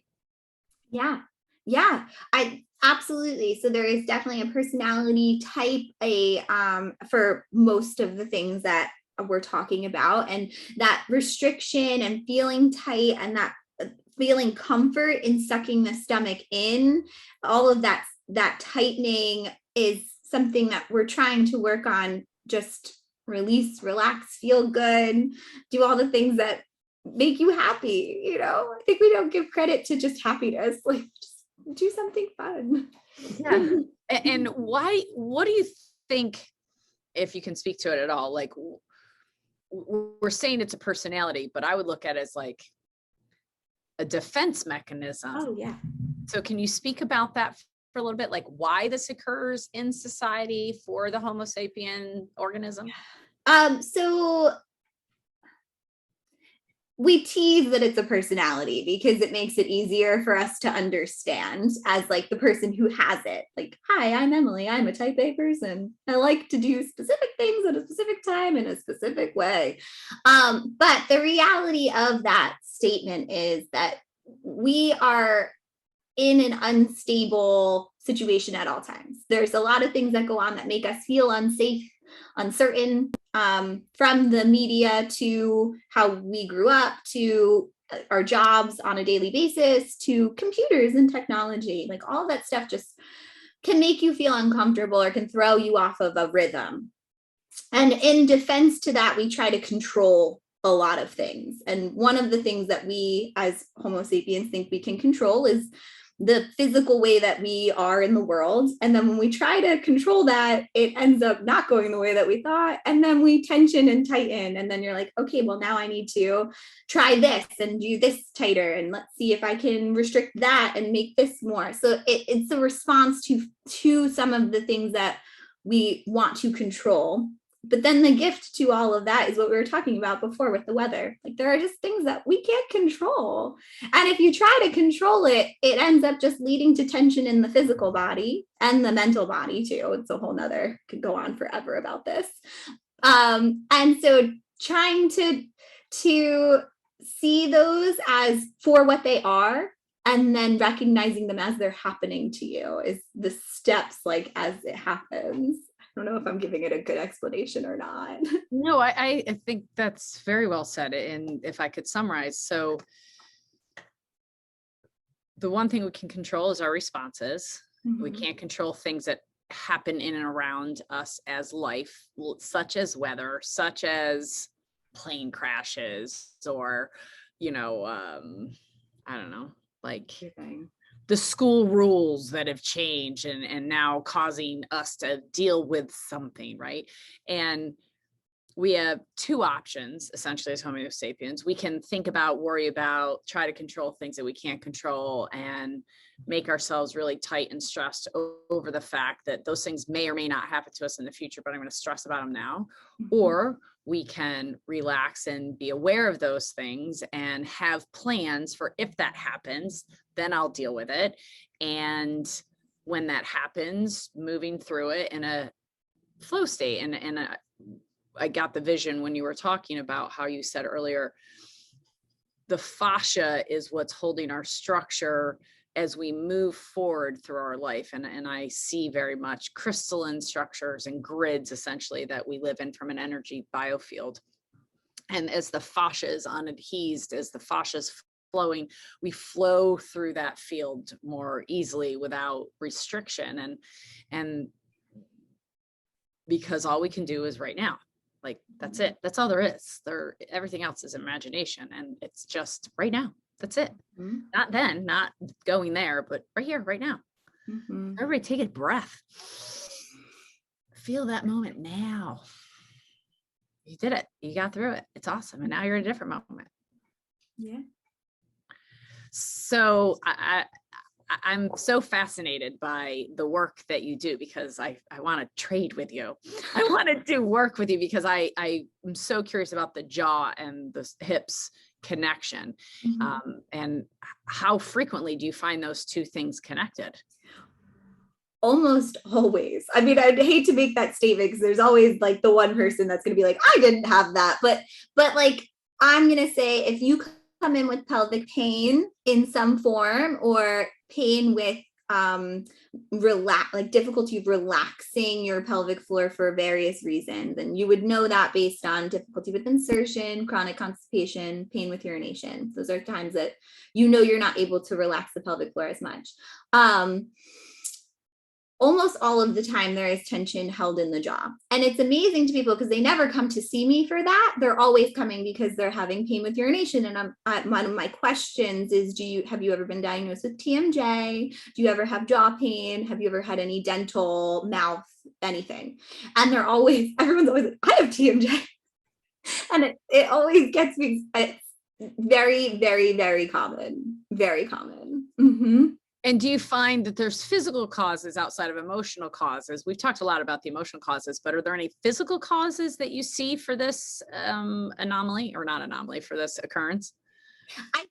Speaker 2: Yeah. I absolutely. So there is definitely a personality type, for most of the things that we're talking about, and that restriction and feeling tight and that feeling comfort in sucking the stomach in, all of that tightening is something that we're trying to work on. Just release, relax, feel good, do all the things that make you happy. I think we don't give credit to just happiness. Like just do something fun.
Speaker 1: Yeah. And what do you think, if you can speak to it at all, like we're saying it's a personality, but I would look at it as like a defense mechanism.
Speaker 2: Oh yeah.
Speaker 1: So can you speak about that for a little bit, like why this occurs in society for the Homo sapien organism?
Speaker 2: So we tease that it's a personality because it makes it easier for us to understand as like the person who has it. Like, hi, I'm Emily. I'm a type A person. I like to do specific things at a specific time in a specific way. But the reality of that statement is that we are in an unstable situation at all times. There's a lot of things that go on that make us feel unsafe, uncertain, from the media to how we grew up to our jobs on a daily basis to computers and technology. Like all that stuff just can make you feel uncomfortable or can throw you off of a rhythm. And in defense to that, we try to control a lot of things. And one of the things that we as Homo sapiens think we can control is the physical way that we are in the world. And then when we try to control that, it ends up not going the way that we thought. And then we tension and tighten. And then you're like, okay, well, now I need to try this and do this tighter. And let's see if I can restrict that and make this more. So it's a response to some of the things that we want to control. But then the gift to all of that is what we were talking about before with the weather. Like there are just things that we can't control. And if you try to control it, it ends up just leading to tension in the physical body and the mental body too. It's a whole nother, could go on forever about this. And so trying to see those as for what they are and then recognizing them as they're happening to you is the steps, like as it happens. I don't know if I'm giving it a good explanation or not.
Speaker 1: No, I think that's very well said. And if I could summarize, so the one thing we can control is our responses. We can't control things that happen in and around us as life, such as weather, such as plane crashes, or, I don't know, like the school rules that have changed and now causing us to deal with something, right? And we have two options, essentially, as Homo sapiens. We can think about, worry about, try to control things that we can't control, and make ourselves really tight and stressed over the fact that those things may or may not happen to us in the future, but I'm going to stress about them now. Or we can relax and be aware of those things and have plans for, if that happens, then I'll deal with it. And when that happens, moving through it in a flow state. And I got the vision when you were talking about how you said earlier, the fascia is what's holding our structure as we move forward through our life. And I see very much crystalline structures and grids, essentially, that we live in from an energy biofield. And as the fascia is unadhesed, as the fascia is flowing, we flow through that field more easily without restriction. And because all we can do is right now. Like, that's it. That's all there is. Everything else is imagination. And it's just right now. That's it. Not then, not going there, but right here, right now. Everybody take a breath. Feel that moment now. You did it. You got through it. It's awesome. And now you're in a different moment.
Speaker 2: Yeah.
Speaker 1: So I'm so fascinated by the work that you do, because I want to trade with you. I want to do work with you because I am so curious about the jaw and the hips connection. And how frequently do you find those two things connected?
Speaker 2: Almost always. I mean, I'd hate to make that statement because there's always like the one person that's going to be like, I didn't have that. But like, I'm going to say, if you come in with pelvic pain in some form, or pain with difficulty of relaxing your pelvic floor for various reasons, and you would know that based on difficulty with insertion, chronic constipation, pain with urination. Those are times that you're not able to relax the pelvic floor as much. Almost all of the time there is tension held in the jaw. And it's amazing to people because they never come to see me for that. They're always coming because they're having pain with urination. And one of my questions is, have you ever been diagnosed with TMJ? Do you ever have jaw pain? Have you ever had any dental, mouth, anything? And everyone's always like, I have TMJ. And it always gets me. It's very, very, very common. Very common.
Speaker 1: And do you find that there's physical causes outside of emotional causes? We've talked a lot about the emotional causes, but are there any physical causes that you see for this anomaly, or not anomaly, for this occurrence? I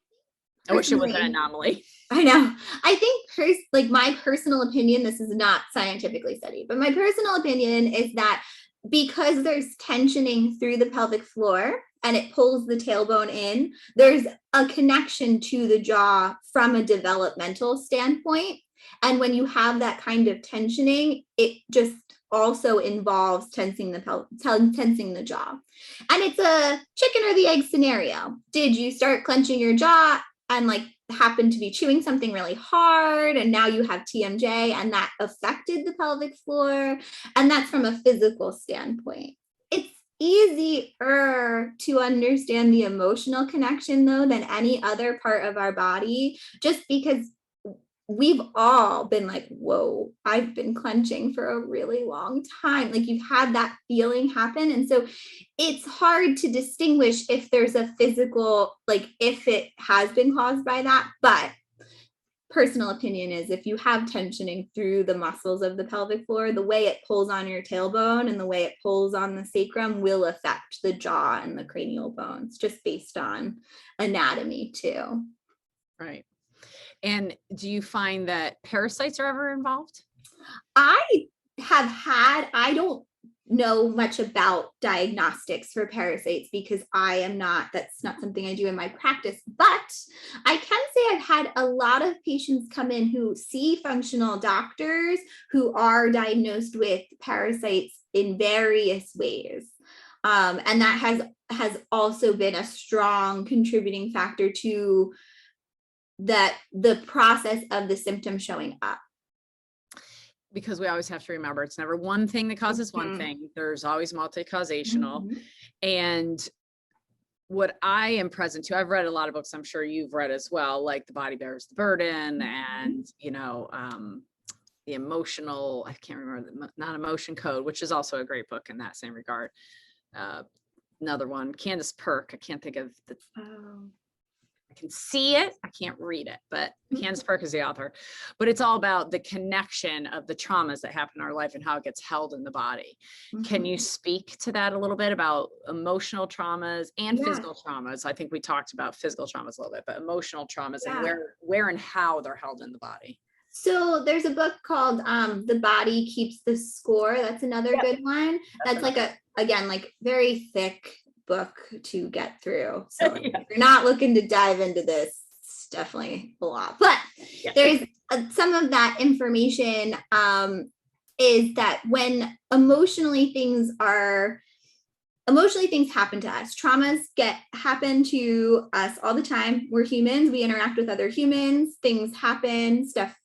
Speaker 1: wish it was an anomaly.
Speaker 2: I know. I think like my personal opinion, this is not scientifically studied, but my personal opinion is that because there's tensioning through the pelvic floor and it pulls the tailbone in, there's a connection to the jaw from a developmental standpoint. And when you have that kind of tensioning, it just also involves tensing the jaw. And it's a chicken or the egg scenario. Did you start clenching your jaw and like happen to be chewing something really hard, and now you have TMJ and that affected the pelvic floor? And that's from a physical standpoint. It's easier to understand the emotional connection though than any other part of our body, just because we've all been like, whoa, I've been clenching for a really long time. Like, you've had that feeling happen. And so it's hard to distinguish if there's a physical, like if it has been caused by that. But personal opinion is, if you have tensioning through the muscles of the pelvic floor, the way it pulls on your tailbone and the way it pulls on the sacrum will affect the jaw and the cranial bones, just based on anatomy too.
Speaker 1: Right. And do you find that parasites are ever involved?
Speaker 2: I don't know much about diagnostics for parasites because that's not something I do in my practice, but I can say I've had a lot of patients come in who see functional doctors who are diagnosed with parasites in various ways. And that has also been a strong contributing factor to the process of the symptoms showing up.
Speaker 1: Because we always have to remember it's never one thing that causes one thing. There's always multi-causational. And what I am present to, I've read a lot of books, I'm sure you've read as well, like The Body Bears the Burden and, the emotional, I can't remember, the non-emotion code, which is also a great book in that same regard. Another one, Candace Perk, I can't think of the, I can see it, I can't read it, but Candace Perk is the author. But it's all about the connection of the traumas that happen in our life and how it gets held in the body. Can you speak to that a little bit about emotional traumas and physical traumas? I think we talked about physical traumas a little bit, but emotional traumas and where and how they're held in the body.
Speaker 2: So there's a book called The Body Keeps the Score. That's another good one. That's like like very thick book to get through. So if you're not looking to dive into this, it's definitely a lot. But there's some of that information is that when emotionally things happen to us, traumas happen to us all the time. We're humans, we interact with other humans, things happen, stuff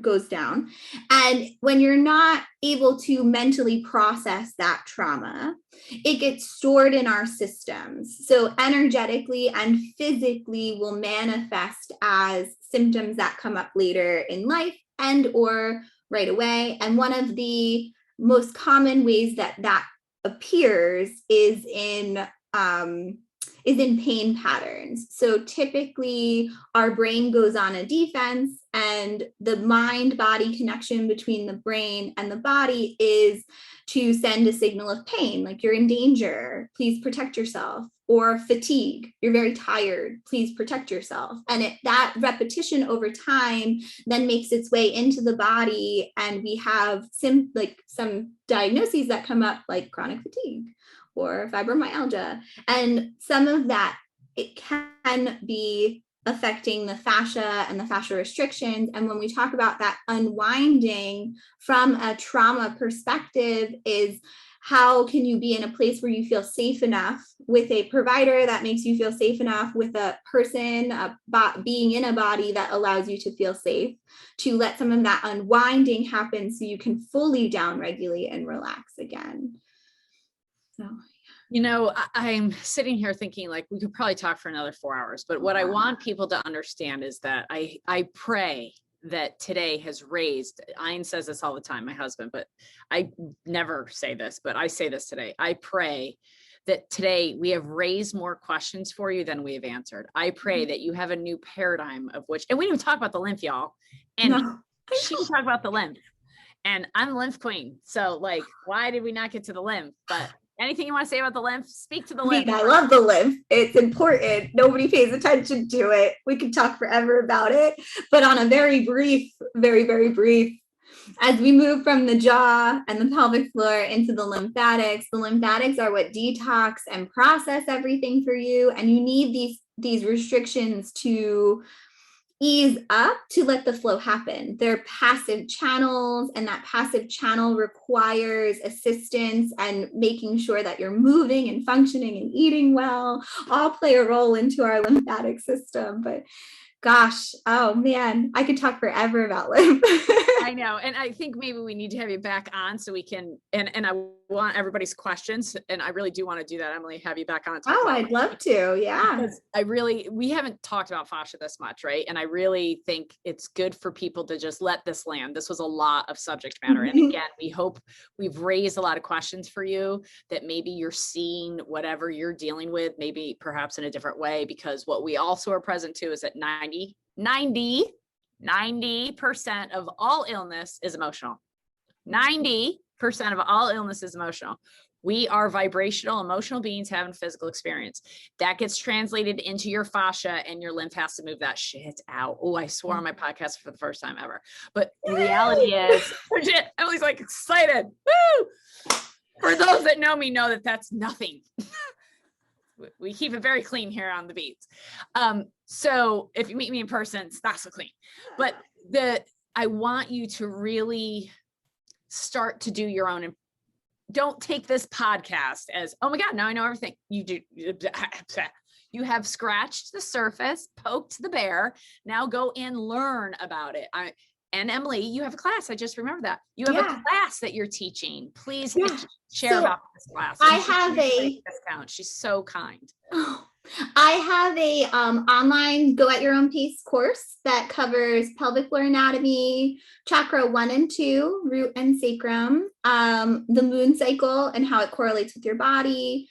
Speaker 2: goes down. And when you're not able to mentally process that trauma, it gets stored in our systems. So energetically and physically will manifest as symptoms that come up later in life and or right away. And one of the most common ways that appears is in pain patterns. So typically our brain goes on a defense, and the mind-body connection between the brain and the body is to send a signal of pain, like you're in danger, please protect yourself, or fatigue, you're very tired, please protect yourself. And that repetition over time then makes its way into the body, and we have some diagnoses that come up like chronic fatigue or fibromyalgia. And some of that, it can be affecting the fascia and the fascia restrictions. And when we talk about that unwinding from a trauma perspective is how can you be in a place where you feel safe enough with a provider that makes you feel safe enough, with a person, being in a body that allows you to feel safe, to let some of that unwinding happen so you can fully downregulate and relax again. So,
Speaker 1: I'm sitting here thinking like we could probably talk for another 4 hours, but what I want people to understand is that I pray that today has raised, Ian says this all the time, my husband, but I never say this, but I say this today. I pray that today we have raised more questions for you than we have answered. I pray that you have a new paradigm of which, and we didn't even talk about the lymph, y'all. And she can talk about the lymph, and I'm the lymph queen. So like, why did we not get to the lymph? But anything you want to say about the lymph? Speak to the lymph.
Speaker 2: I love the lymph. It's important. Nobody pays attention to it. We could talk forever about it, but on a very brief, very, very brief, as we move from the jaw and the pelvic floor into the lymphatics are what detox and process everything for you. And you need these restrictions to ease up to let the flow happen. They're passive channels, and that passive channel requires assistance and making sure that you're moving and functioning and eating well, all play a role into our lymphatic system. But gosh, oh man, I could talk forever about lymph.
Speaker 1: I know. And I think maybe we need to have you back on so we can, and I want everybody's questions. And I really do want to do that, Emily, have you back on.
Speaker 2: Oh, I'd love to. Yeah.
Speaker 1: Because we haven't talked about fascia this much, right? And I really think it's good for people to just let this land. This was a lot of subject matter. And again, we hope we've raised a lot of questions for you that maybe you're seeing whatever you're dealing with, maybe perhaps in a different way, because what we also are present to is that 90% of all illness is emotional. 90% of all illness is emotional. We are vibrational, emotional beings having physical experience. That gets translated into your fascia, and your lymph has to move that shit out. Oh, I swore on my podcast for the first time ever. But the reality is, Emily's like excited. Woo! For those that know me know that that's nothing. We keep it very clean here on the Beats. So if you meet me in person, it's not so clean. But I want you to really start to do your own. And don't take this podcast as, oh my God, now I know everything. You do. You have scratched the surface, poked the bear. Now go and learn about it. And Emily, you have a class. I just remembered that. You have a class that you're teaching. Please share about this class.
Speaker 2: I have a
Speaker 1: discount. She's so kind.
Speaker 2: I have a online go at your own pace course that covers pelvic floor anatomy, chakra 1 and 2, root and sacrum, the moon cycle and how it correlates with your body,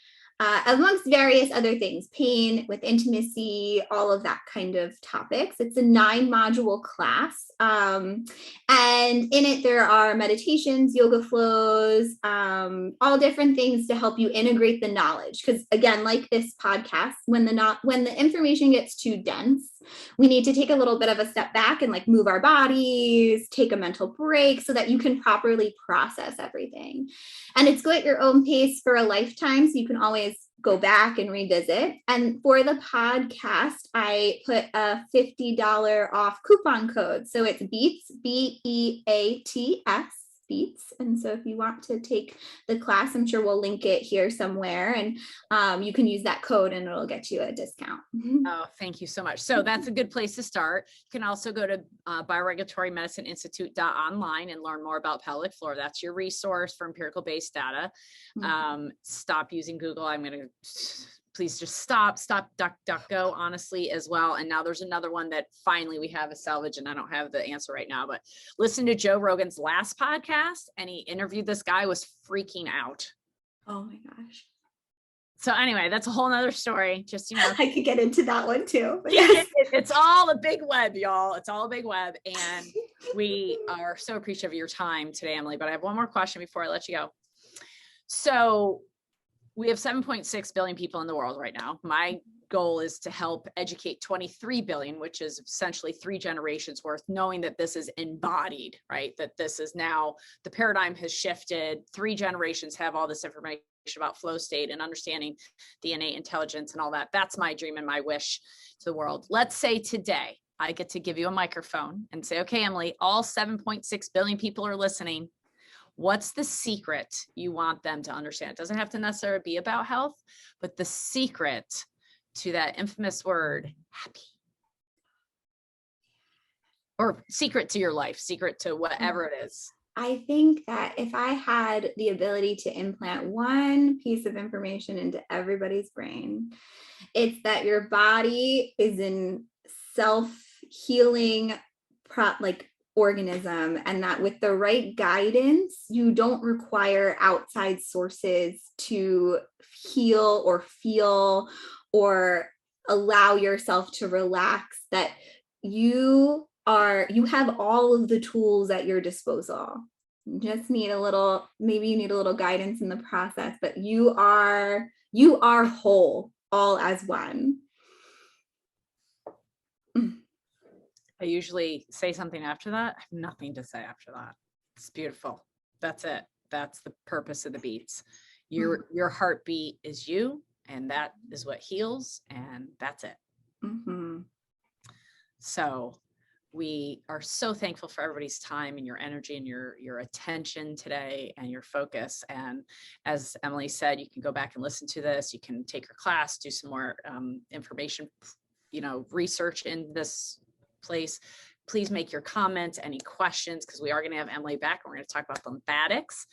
Speaker 2: amongst various other things, pain with intimacy, all of that kind of topics. It's a 9-module class. And in it, there are meditations, yoga flows, all different things to help you integrate the knowledge. Because again, like this podcast, when the information gets too dense, we need to take a little bit of a step back and like move our bodies, take a mental break so that you can properly process everything. And it's go at your own pace for a lifetime. So you can always go back and revisit. And for the podcast, I put a $50 off coupon code. So it's BEATS, BEATS, BEATS. And so if you want to take the class, I'm sure we'll link it here somewhere, and you can use that code and it'll get you a discount.
Speaker 1: Oh, thank you so much. So that's a good place to start. You can also go to bioregulatory-medicine-institute.online and learn more about pelvic floor. That's your resource for empirical based data. Stop using Google. I'm going to please just stop DuckDuckGo, honestly, as well. And now there's another one that finally we have a salvage, and I don't have the answer right now, but listen to Joe Rogan's last podcast, and he interviewed this guy, was freaking out.
Speaker 2: Oh my gosh.
Speaker 1: So anyway, that's a whole nother story. Just,
Speaker 2: I could get into that one too.
Speaker 1: Yes. It's all a big web, y'all. It's all a big web. And we are so appreciative of your time today, Emily, but I have one more question before I let you go. So we have 7.6 billion people in the world right now. My goal is to help educate 23 billion, which is essentially 3 generations worth, knowing that this is embodied, right? That this is now, the paradigm has shifted. 3 generations have all this information about flow state and understanding the innate intelligence and all that. That's my dream and my wish to the world. Let's say today I get to give you a microphone and say, okay, Emily, all 7.6 billion people are listening. What's the secret you want them to understand? It doesn't have to necessarily be about health, but the secret to that infamous word, happy. Or secret to your life, secret to whatever it is.
Speaker 2: I think that if I had the ability to implant one piece of information into everybody's brain, it's that your body is in self-healing organism, and that with the right guidance, you don't require outside sources to heal or feel or allow yourself to relax, that you have all of the tools at your disposal. You just need maybe you need a little guidance in the process, but you are whole, all as one.
Speaker 1: I usually say something after that. I have nothing to say after that. It's beautiful. That's it. That's the purpose of the Beats. Your heartbeat is you, and that is what heals, and that's it.
Speaker 2: Mm-hmm.
Speaker 1: So we are so thankful for everybody's time and your energy and your attention today and your focus. And as Emily said, you can go back and listen to this. You can take her class, do some more information, research in this place. Please make your comments, any questions, because we are going to have Emily back. We're going to talk about lymphatics.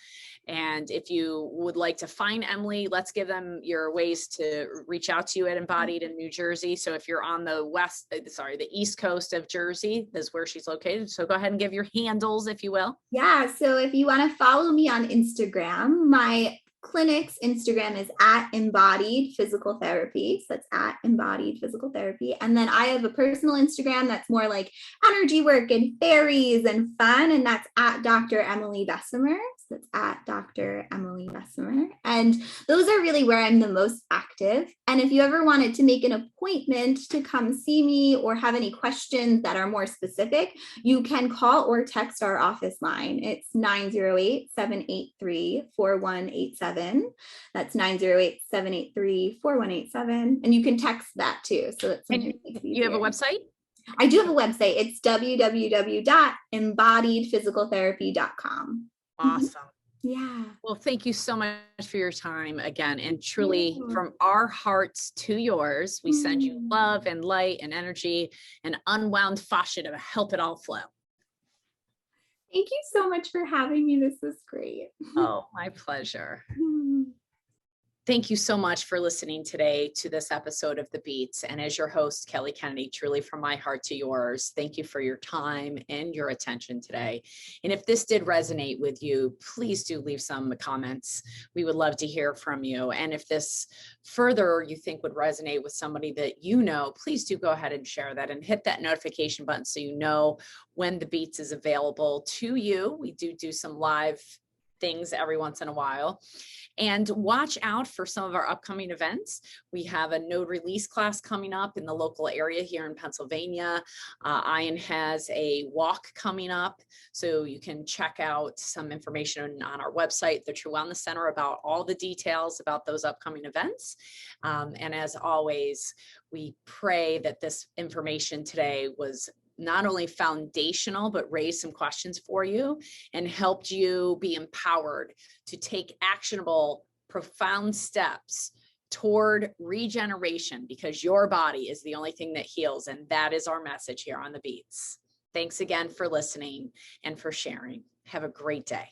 Speaker 1: And if you would like to find Emily, let's give them your ways to reach out to you at EmBodied in New Jersey. So if you're on the the East Coast of Jersey, is where she's located. So go ahead and give your handles, if you will.
Speaker 2: Yeah. So if you want to follow me on Instagram, my clinic's Instagram is at EmBodied Physical Therapy. So that's at EmBodied Physical Therapy. And then I have a personal Instagram that's more like energy work and fairies and fun. And that's at Dr. Emily Bessemer. That's at Dr. Emily Bessemer. And those are really where I'm the most active. And if you ever wanted to make an appointment to come see me or have any questions that are more specific, you can call or text our office line. It's 908-783-4187. That's 908-783-4187. And you can text that too. So that's
Speaker 1: And you have a website?
Speaker 2: I do have a website. It's www.embodiedphysicaltherapy.com.
Speaker 1: Awesome.
Speaker 2: Yeah.
Speaker 1: Well, thank you so much for your time again. And truly, from our hearts to yours, we send you love and light and energy and unwound fascia to help it all flow.
Speaker 2: Thank you so much for having me. This was great.
Speaker 1: Oh, my pleasure. Thank you so much for listening today to this episode of The Beats. And as your host, Kelly Kennedy, truly from my heart to yours, thank you for your time and your attention today. And if this did resonate with you, please do leave some comments. We would love to hear from you. And if this further you think would resonate with somebody that you know, please do go ahead and share that and hit that notification button so you know when The Beats is available to you. We do some live things every once in a while. And watch out for some of our upcoming events. We have a node release class coming up in the local area here in Pennsylvania. Ian has a walk coming up, so you can check out some information on our website, the True Wellness Center, about all the details about those upcoming events. And as always, we pray that this information today was not only foundational, but raised some questions for you and helped you be empowered to take actionable, profound steps toward regeneration, because your body is the only thing that heals. And that is our message here on The Beats. Thanks again for listening and for sharing. Have a great day.